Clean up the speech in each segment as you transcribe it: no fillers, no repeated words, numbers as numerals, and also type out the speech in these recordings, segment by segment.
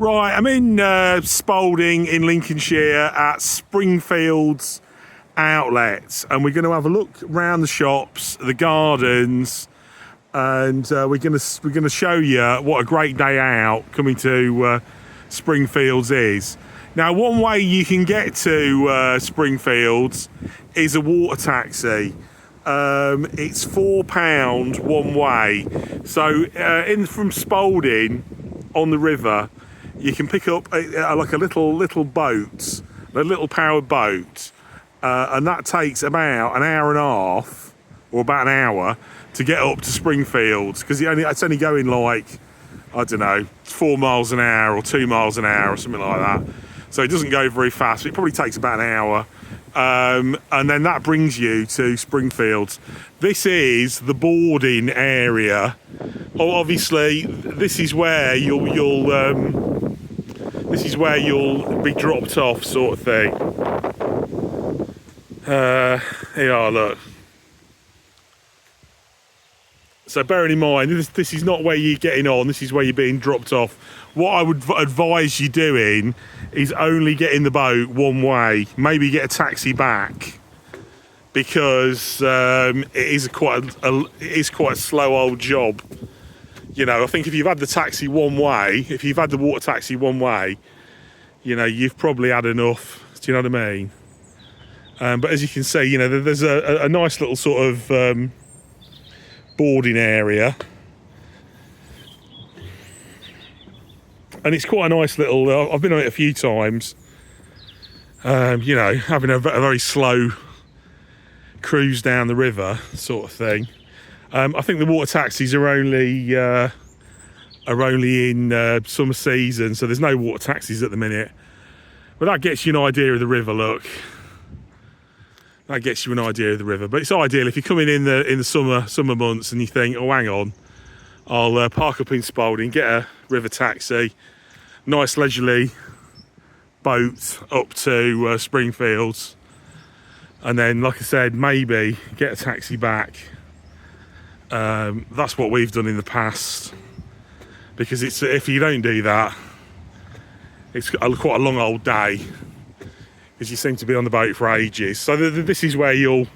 Right, I'm in Spalding in Lincolnshire at Springfields outlets, and we're going to have a look around the shops, the gardens, and we're going to show you what a great day out coming to Springfields is. Now, one way you can get to Springfields is a water taxi. It's £4 one way. So from Spalding on the river, you can pick up like a little boat, a little powered boat, and that takes about an hour and a half, or about an hour, to get up to Springfields, because it's only going like, I don't know, 4 miles an hour or 2 miles an hour or something like that. So it doesn't go very fast. It probably takes about an hour. And then that brings you to Springfields. This is the boarding area. Oh, obviously, this is where you'll be dropped off, sort of thing. Here you are, look. So bearing in mind, this is not where you're getting on, this is where you're being dropped off. What I would advise you doing is only getting the boat one way, maybe get a taxi back, because it is quite a slow old job. You know, I think if you've had the taxi one way, if you've had the water taxi one way, you know, you've probably had enough. Do you know what I mean? But as you can see, you know, there's a nice little sort of boarding area, and it's quite a nice little I've been on it a few times, you know, having a very slow cruise down the river sort of thing. I think the water taxis are only in summer season, so there's no water taxis at the minute, but that gets you an idea of the river. Look, that gets you an idea of the river. But it's ideal if you're coming in the summer months and you think, oh, hang on, I'll park up in Spalding, get a river taxi, nice leisurely boat up to Springfields, and then, like I said, maybe get a taxi back. That's what we've done in the past, because if you don't do that, it's quite a long old day, because you seem to be on the boat for ages. So this is where you'll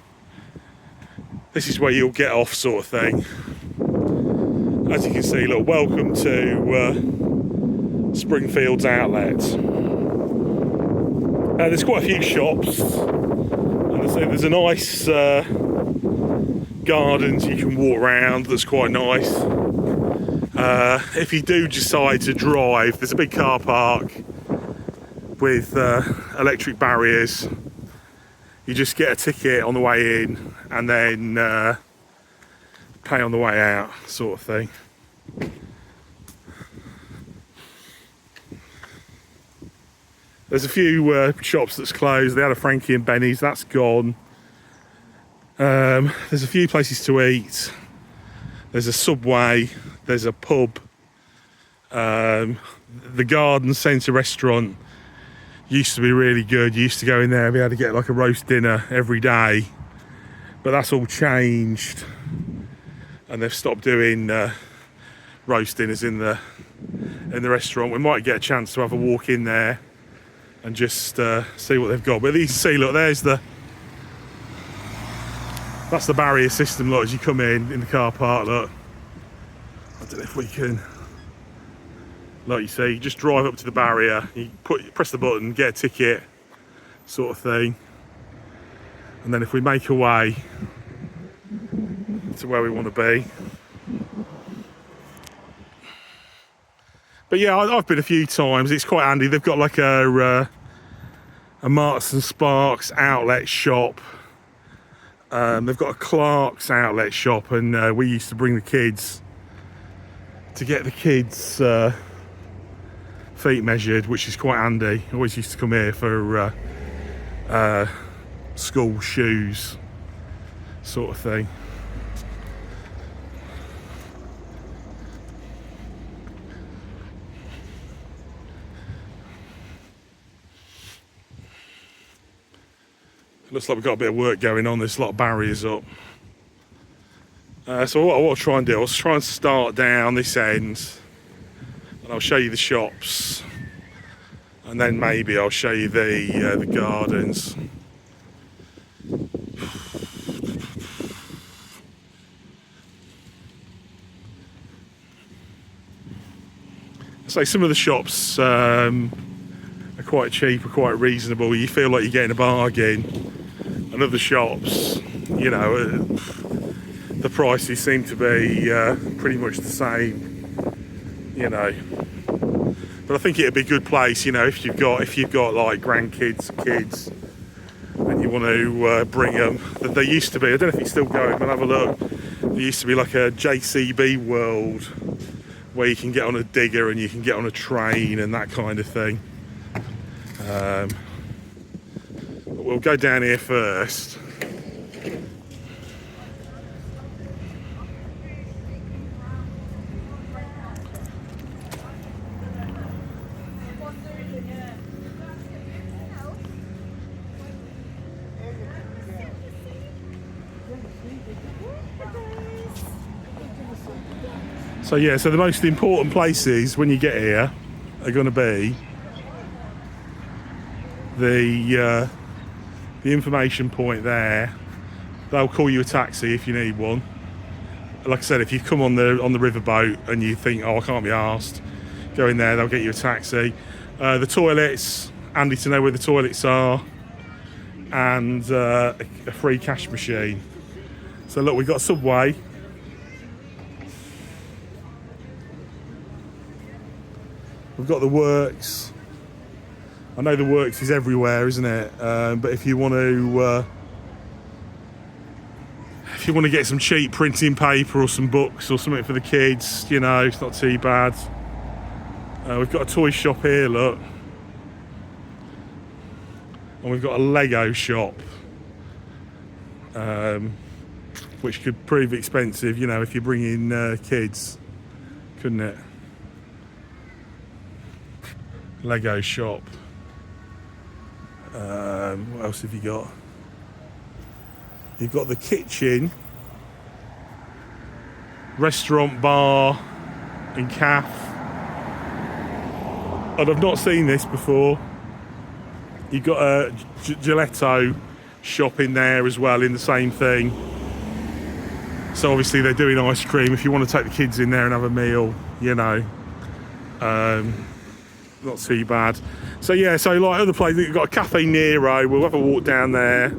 get off, sort of thing. As you can see, look, welcome to Springfield's outlet. There's quite a few shops, and there's a nice gardens you can walk around. That's quite nice. If you do decide to drive, there's a big car park with electric barriers. You just get a ticket on the way in, and then pay on the way out, sort of thing. There's a few shops that's closed. They had a Frankie and Benny's, that's gone. There's a few places to eat. There's a Subway, there's a pub, the Garden Centre restaurant used to be really good. You used to go in there and be able to get like a roast dinner every day, but that's all changed, and they've stopped doing roast dinners in the restaurant. We might get a chance to have a walk in there and just see what they've got. But you can see, look, that's the barrier system. Look, as you come in the car park, look, I don't know if we can. Like you see, you just drive up to the barrier, you press the button, get a ticket, sort of thing. And then if we make our way to where we want to be. But yeah, I've been a few times. It's quite handy. They've got like a Marks and Sparks outlet shop. They've got a Clark's outlet shop, and we used to bring the kids to get the kids' feet measured, which is quite handy. Always used to come here for school shoes, sort of thing. Looks like we've got a bit of work going on. There's a lot of barriers up. So what I'll try and do, I'll try and start down this end, and I'll show you the shops and then maybe I'll show you the gardens. So some of the shops are quite cheap, are quite reasonable. You feel like you're getting a bargain. And other shops, you know, the prices seem to be pretty much the same, you know. But I think it'd be a good place, you know, if you've got like grandkids, kids, and you want to bring them. There used to be, I don't know if it's still going, but have a look. There used to be like a JCB World where you can get on a digger and you can get on a train and that kind of thing. But we'll go down here first. So yeah, so the most important places when you get here are going to be the information point there. They'll call you a taxi if you need one. Like I said, if you come on the riverboat and you think, oh, I can't be arsed, go in there, they'll get you a taxi. The toilets, handy to know where the toilets are, and a free cash machine. So look, we've got a Subway. We've got the Works. I know the Works is everywhere, isn't it? But if you want to get some cheap printing paper or some books or something for the kids, you know, it's not too bad. We've got a toy shop here, look. And we've got a Lego shop, which could prove expensive, you know, if you're bringing kids, couldn't it? Lego shop. What else have you got? You've got the kitchen, restaurant, bar and cafe. And I've not seen this before. You've got a gelato shop in there as well, in the same thing. So obviously they're doing ice cream. If you want to take the kids in there and have a meal, you know, not too bad. So yeah, so like other places, you've got a Cafe Nero. We'll have a walk down there.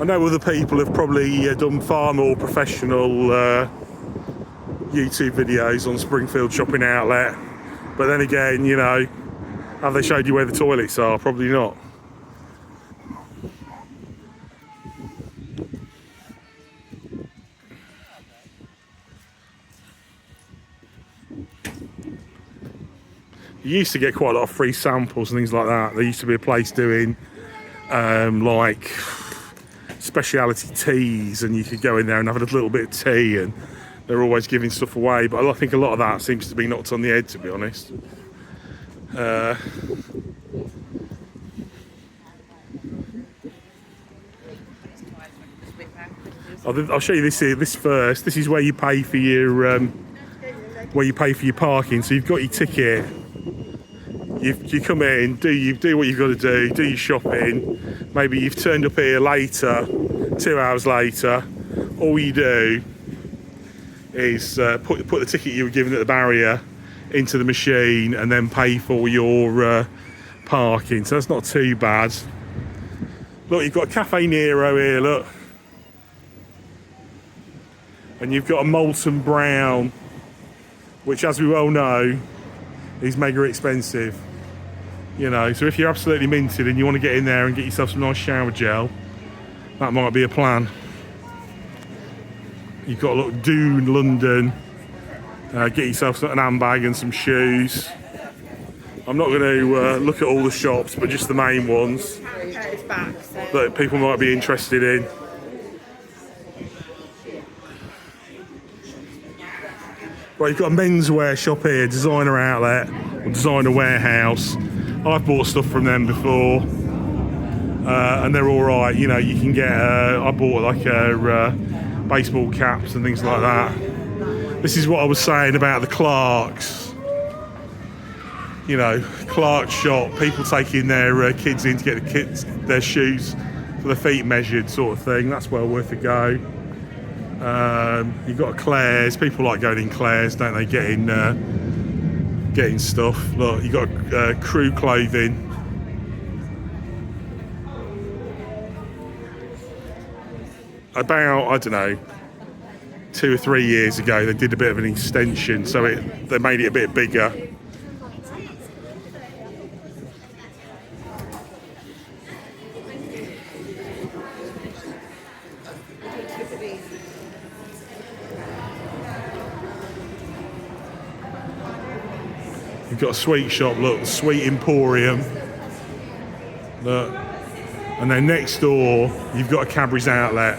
I know other people have probably done far more professional YouTube videos on Springfield Shopping Outlet, but then again, you know, have they showed you where the toilets are? Probably not. You used to get quite a lot of free samples and things like that. There used to be a place doing like speciality teas, and you could go in there and have a little bit of tea, and they're always giving stuff away. But I think a lot of that seems to be knocked on the head, to be honest. I'll show you this here. This first. This is where you pay for your parking. So you've got your ticket. You come in, do what you've got to do your shopping. Maybe you've turned up here later, 2 hours later. All you do is put the ticket you were given at the barrier into the machine and then pay for your parking. So that's not too bad. Look, you've got a Cafe Nero here, look. And you've got a Molten Brown, which, as we well know, is mega expensive. You know, so if you're absolutely minted and you want to get in there and get yourself some nice shower gel, that might be a plan. You've got a look, Dune London. Get yourself an handbag and some shoes. I'm not going to look at all the shops, but just the main ones that people might be interested in. Right, you've got a menswear shop here, designer outlet, or designer warehouse. I've bought stuff from them before, and they're all right. You know, you can get. I bought like baseball caps and things like that. This is what I was saying about the Clarks. You know, Clark's shop, people taking their kids in to get their shoes for their feet measured, sort of thing. That's well worth a go. You've got Claire's. People like going in Claire's, don't they? Getting stuff. Look, you've got Crew clothing. About, I don't know, 2 or 3 years ago, they did a bit of an extension, so they made it a bit bigger. You've got a sweet shop, look, the Sweet Emporium. Look. And then next door, you've got a Cadbury's outlet.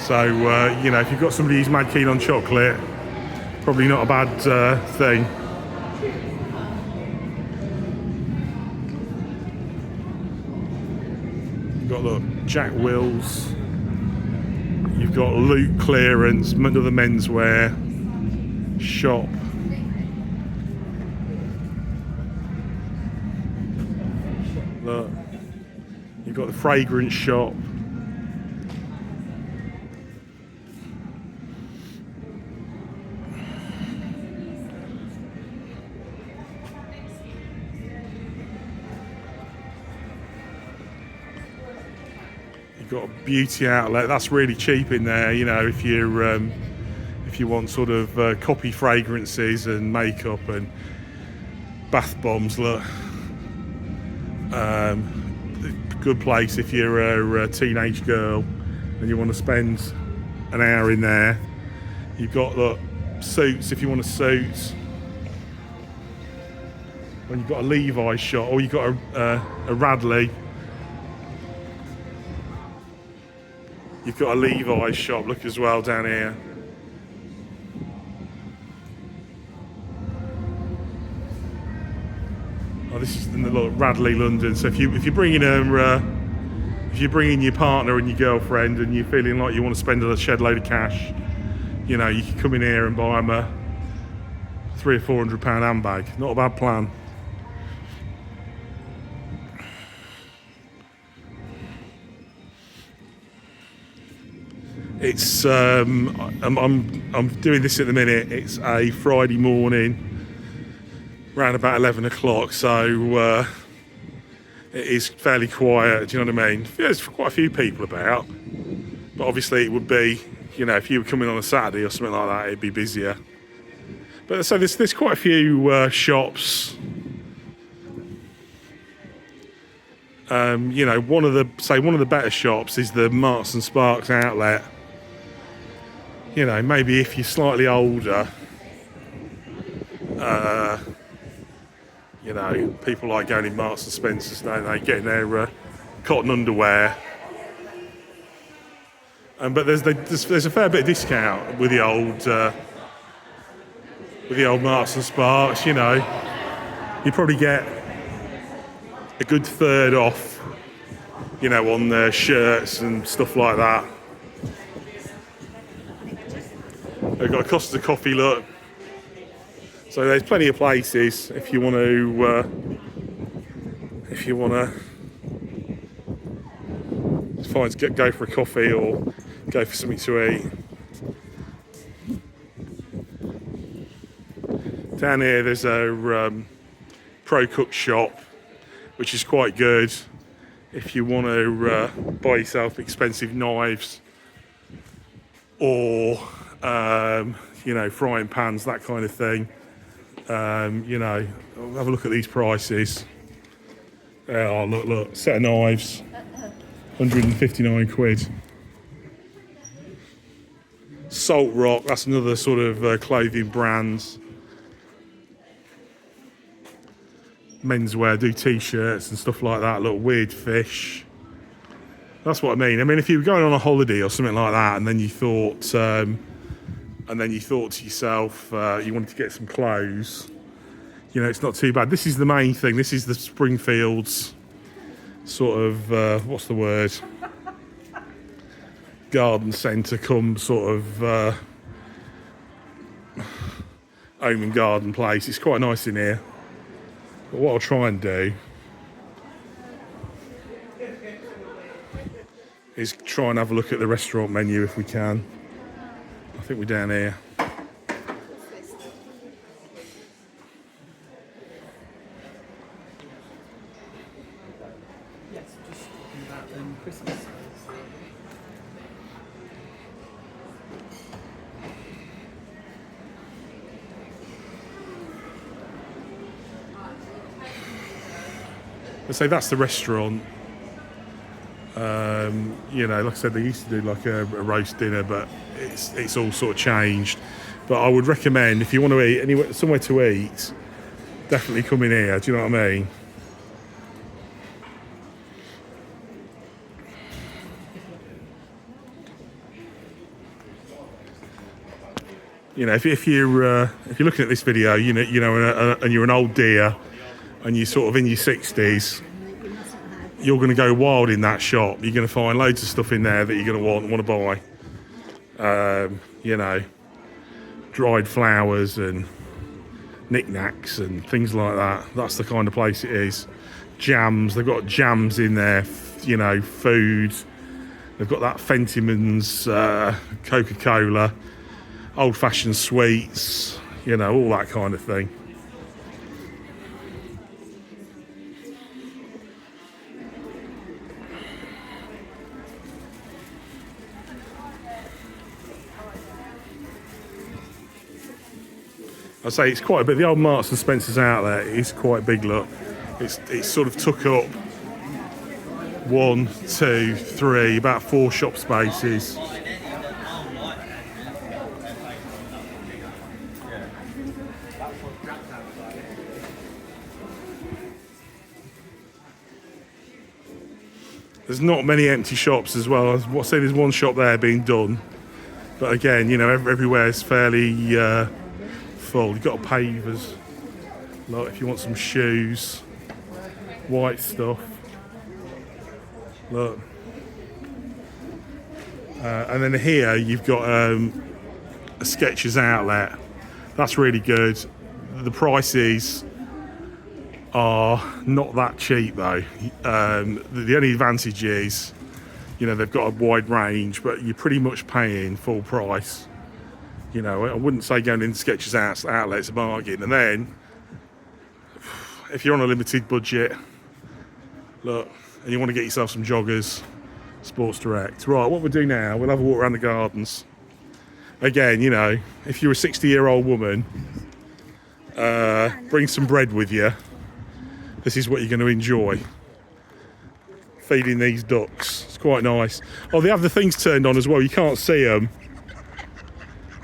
So, you know, if you've got somebody who's mad keen on chocolate, probably not a bad thing. You've got, look, Jack Wills. You've got Loot Clearance, another menswear shop. Look, you've got the fragrance shop. You've got a beauty outlet. That's really cheap in there. You know, if you want sort of copy fragrances and makeup and bath bombs. Look. Good place if you're a teenage girl and you want to spend an hour in there. You've got, look, suits if you want a suit. And you've got a Levi's shop, or you've got a Radley. You've got a Levi's shop, look, as well down here. Oh, this is in the Radley, London. So if you're bringing your partner and your girlfriend and you're feeling like you want to spend a shed load of cash, you know, you can come in here and buy them a £300 or £400 handbag. Not a bad plan. It's I'm doing this at the minute. It's a Friday morning. Around about 11 o'clock, so it is fairly quiet, do you know what I mean? There's quite a few people about, but obviously it would be, you know, if you were coming on a Saturday or something like that, it'd be busier. But so there's quite a few shops. You know, one of the better shops is the Marks and Sparks outlet. You know, maybe if you're slightly older, you know, people like going in Marks and Spencer's, don't they? Getting their cotton underwear. But there's a fair bit of discount with the old Marks and Sparks. You know, you probably get a good third off. You know, on the shirts and stuff like that. They've got a Costa Coffee, look. So there's plenty of places if you want to go for a coffee or go for something to eat. Down here there's a Pro Cook shop, which is quite good if you want to buy yourself expensive knives or you know, frying pans, that kind of thing. You know, have a look at these prices. Oh, look, set of knives, 159 quid. Salt Rock, that's another sort of clothing brand. Menswear, do t-shirts and stuff like that. Look, Weird Fish. That's what I mean. I mean, if you were going on a holiday or something like that, and then you thought to yourself, you wanted to get some clothes, you know, it's not too bad. This is the main thing. This is the Springfields sort of, what's the word? Garden centre come sort of home and garden place. It's quite nice in here. But what I'll try and do is try and have a look at the restaurant menu if we can. I think we're down here. Let's say that's the restaurant. You know, like I said, they used to do like a roast dinner, but it's all sort of changed. But I would recommend, if you want to eat anywhere, somewhere to eat, definitely come in here. Do you know what I mean? You know, if you're looking at this video, you know, and you're an old dear, and you're sort of in your 60s, you're going to go wild in that shop. You're going to find loads of stuff in there that you're going to want to buy. You know, dried flowers and knickknacks and things like that. That's the kind of place it is. Jams, they've got jams in there, you know, food. They've got that Fentiman's Coca-Cola, old-fashioned sweets, you know, all that kind of thing. I say it's quite a bit. The old Marks and Spencer's outlet is quite big. Look, it's sort of took up 1, 2, 3, about 4 shop spaces. There's not many empty shops as well. I say there's one shop there being done, but again, you know, everywhere is fairly full. You've got pavers. Like if you want some shoes, white stuff. Look, and then here you've got a Skechers outlet. That's really good. The prices are not that cheap though. The only advantage is, you know, they've got a wide range, but you're pretty much paying full price. You know, I wouldn't say going into Skechers outlet's a bargain. And then, if you're on a limited budget, look, and you want to get yourself some joggers, Sports Direct. Right, what we'll do now, we'll have a walk around the gardens. Again, you know, if you're a 60-year-old woman, bring some bread with you. This is what you're going to enjoy. Feeding these ducks. It's quite nice. Oh, they have the things turned on as well. You can't see them.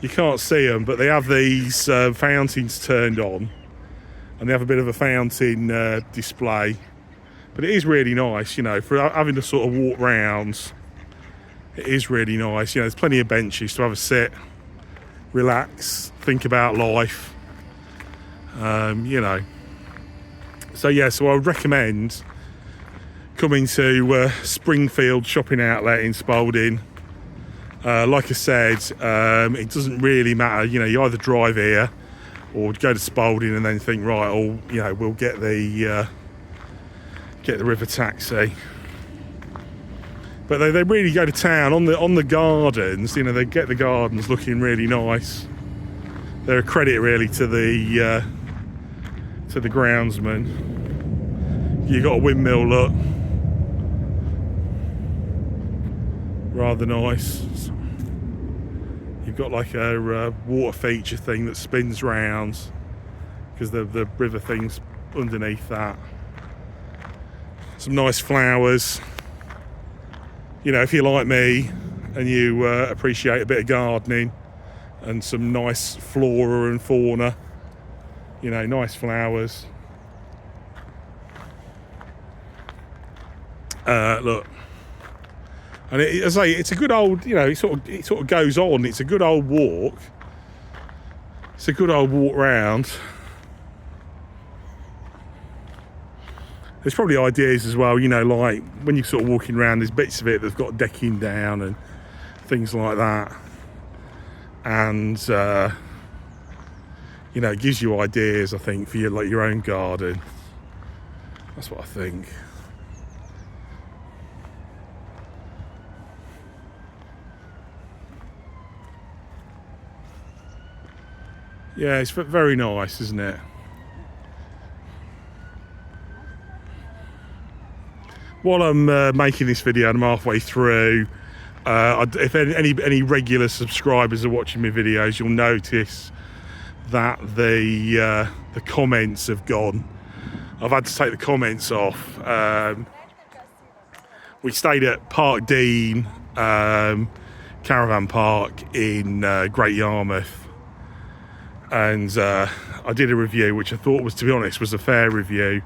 You can't see them, but they have these fountains turned on. And they have a bit of a fountain display. But it is really nice, you know, for having to sort of walk round. It is really nice. You know, there's plenty of benches to have a sit, relax, think about life. You know. So yeah, so I would recommend coming to Springfield shopping outlet in Spalding. Like I said, it doesn't really matter. You know, you either drive here or go to Spalding and then think, right, or you know, we'll get the river taxi. But they really go to town on the gardens. You know, they get the gardens looking really nice. They're a credit really to the groundsman. You got a windmill, look, rather nice. You've got like a water feature thing that spins round because the river thing's underneath that. Some nice flowers. You know, if you're like me and you appreciate a bit of gardening and some nice flora and fauna, you know, nice flowers. Look, and as I say, it's a good old, you know, it sort of goes on. It's a good old walk. It's a good old walk round. There's probably ideas as well, you know, like when you're sort of walking around, there's bits of it that's got decking down and things like that. And, you know, it gives you ideas, I think, for your, like, your own garden. That's what I think. Yeah, it's very nice, isn't it? While I'm making this video and I'm halfway through, if any regular subscribers are watching my videos, you'll notice that the comments have gone. I've had to take the comments off. We stayed at Park Dean Caravan Park in Great Yarmouth, and I did a review which I thought was, to be honest, was a fair review.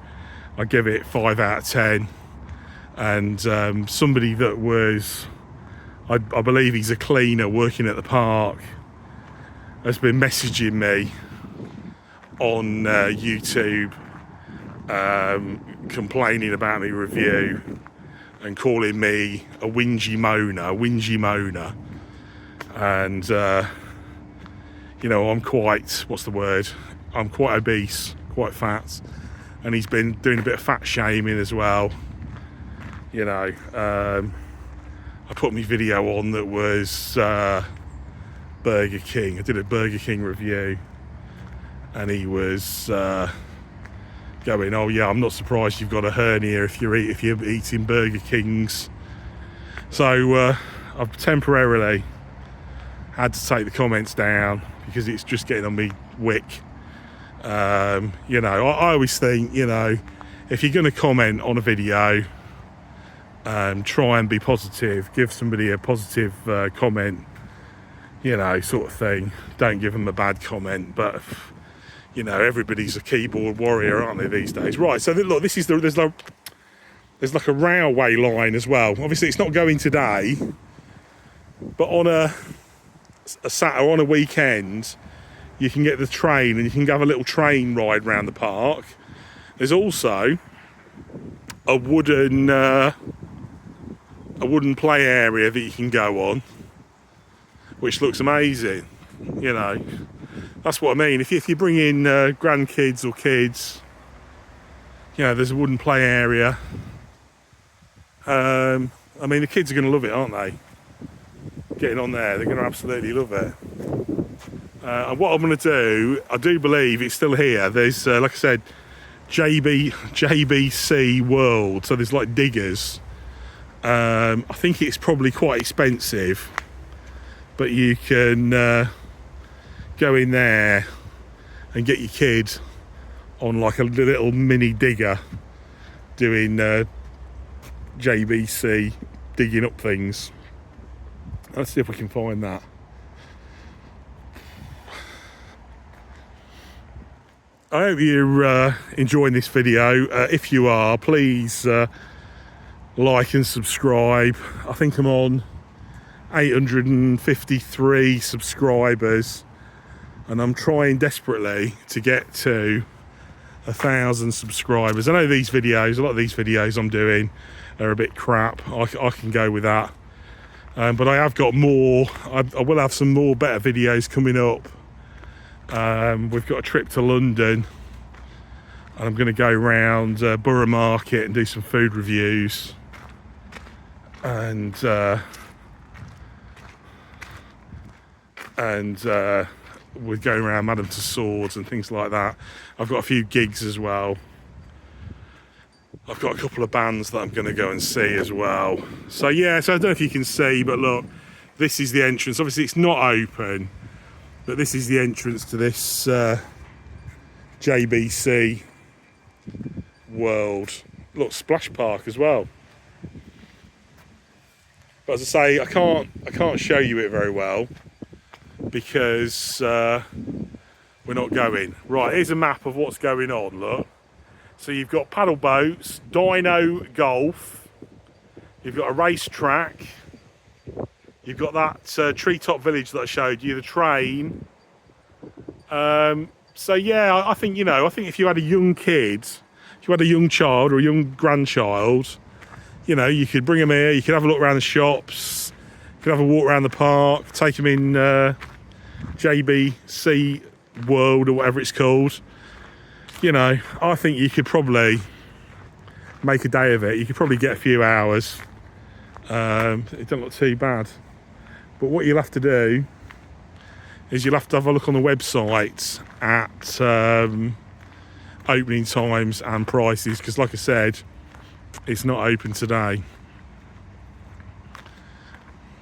I give it 5 out of 10. And somebody that was, I believe he's a cleaner working at the park, has been messaging me on YouTube, complaining about my review and calling me a whingy moaner. And you know, I'm quite, what's the word, I'm quite obese, quite fat, and he's been doing a bit of fat shaming as well. You know, I put my video on that was Burger King. I did a Burger King review, and he was going, "Oh yeah, I'm not surprised you've got a hernia if you're eating Burger Kings." So I've temporarily had to take the comments down because it's just getting on me wick. You know, I always think, you know, if you're going to comment on a video, try and be positive, give somebody a positive comment, you know, sort of thing. Don't give them a bad comment. But you know, everybody's a keyboard warrior, aren't they, these days? Right, so look, this is there's like a railway line as well. Obviously it's not going today, but on a Saturday or on a weekend you can get the train and you can have a little train ride around the park. There's also a wooden play area that you can go on, which looks amazing. You know, that's what I mean. If you bring in grandkids or kids, you know, there's a wooden play area. I mean, the kids are going to love it, aren't they? Getting on there, they're going to absolutely love it. And what I'm going to do, I do believe it's still here. There's, like I said, JBC World. So there's like diggers. I think it's probably quite expensive, but you can go in there and get your kid on like a little mini digger doing JBC, digging up things. Let's see if we can find that. I hope you're enjoying this video. If you are, please like and subscribe. I think I'm on 853 subscribers, and I'm trying desperately to get to 1,000 subscribers. I know these videos, a lot of these videos I'm doing are a bit crap. I can go with that. But I have got more. I will have some more better videos coming up. We've got a trip to London, and I'm going to go around Borough Market and do some food reviews. And we're going around Madame Tussauds and things like that. I've got a few gigs as well. I've got a couple of bands that I'm going to go and see as well. So yeah, so I don't know if you can see, but look, this is the entrance. Obviously it's not open, but this is the entrance to this JBC World. Look, splash park as well. But as I say, I can't show you it very well because we're not going. Right, here's a map of what's going on, look. So you've got paddle boats, Dino Golf, you've got a racetrack, you've got that treetop village that I showed you, the train. So yeah, I think, you know, I think if you had a young kid, if you had a young child or a young grandchild, you know, you could bring them here, you could have a look around the shops, you could have a walk around the park, take them in JBC World or whatever it's called. You know, I think you could probably make a day of it. You could probably get a few hours. It don't look too bad. But what you'll have to do is you'll have to have a look on the website at opening times and prices, because like I said, it's not open today.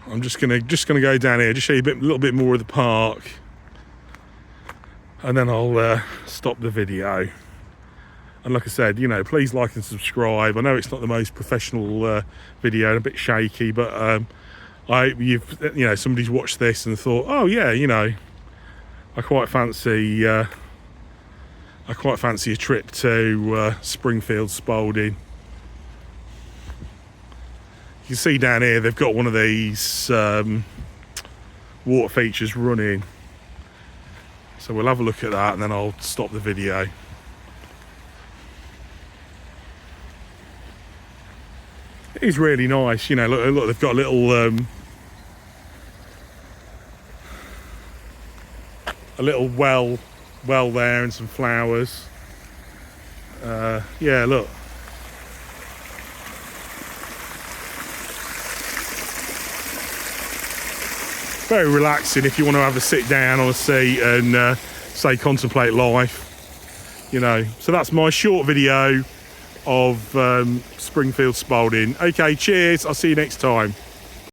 I'm just gonna go down here, just show you a little bit more of the park, and then I'll stop the video. And like I said, you know, please like and subscribe. I know it's not the most professional video and a bit shaky, but I hope somebody's watched this and thought, oh yeah, you know, I quite fancy a trip to Springfield, Spalding. You can see down here they've got one of these water features running. So we'll have a look at that and then I'll stop the video. It is really nice, you know. Look, they've got a little well there and some flowers. Yeah, look. Very relaxing if you want to have a sit down on a seat and say contemplate life, you know. So that's my short video of Springfield, Spalding. Okay, cheers, I'll see you next time.